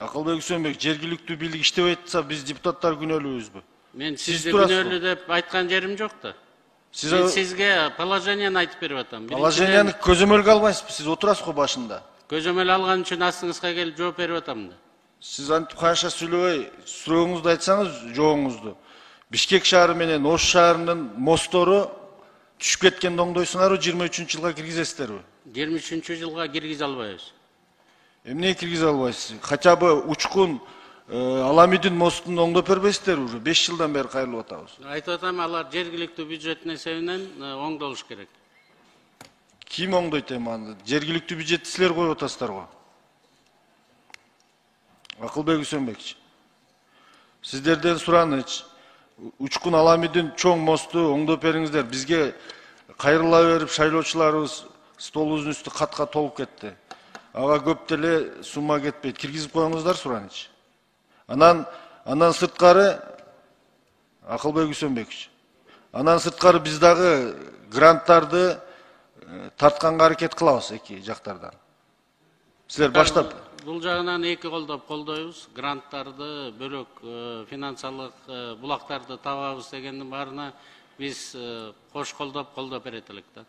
Акылбек Үсөнбек, жергиликтүү бийлик иштебей атса, биз депутаттар күнөөлүүбүзбү? Мен сизди күнөөлүү деп айткан жерим жок да. Мен сизге положенияны айтып берип атам. Положенияны көзөмөлгө албайсызбы? Сиз отурасыз го башында. Көзөмөл алган үчүн астыңызга келип жооп берип атам да. Сиз антип канча сүйлөбөй, сурооңузду айтсаңыз, жоооңузду. Бишкек шаары менен Ош шаарынын мосттору түшүп кеткенди оңдойсуңарбы, 23-жылга киргизесиздерби? 23-жылга киргизе албайбыз. Эмне киргизе албайсыз? Хотя бы Учкун Аламидин мостун оңдоп бербейсиздерби уже? 5 жылдан бери кайрылып атабыз. Айтып атам, алар жергиликтүү бюджеттин эсебинен оңдолуш керек. Ким оңдойт эми аны? Жергиликтүү бюджетти силер коюп атасыздар го. Акылбек Үсөнбекчи. Сиздерден сураныч. Учкун Аламидин чоң мосту оңдоп бериңиздер. Бизге кайрыла берип шайлоочуларыбыз столубуздун үстү катка толуп кетти. Ага көп деле сумма кетпейт. Киргизип коюңуздар сураныч. Анан сырткары Акылбек Үсөнбекович. Анан сырткары биз дагы гранттарды тартканга аракет кылабыз эки жактардан. Силер баштап бул жагынан эки колдоп колдойбуз. Гранттарды, бөлөк финансалык булактарды табабыз дегендин баарына биз кош колдоп берет элек да.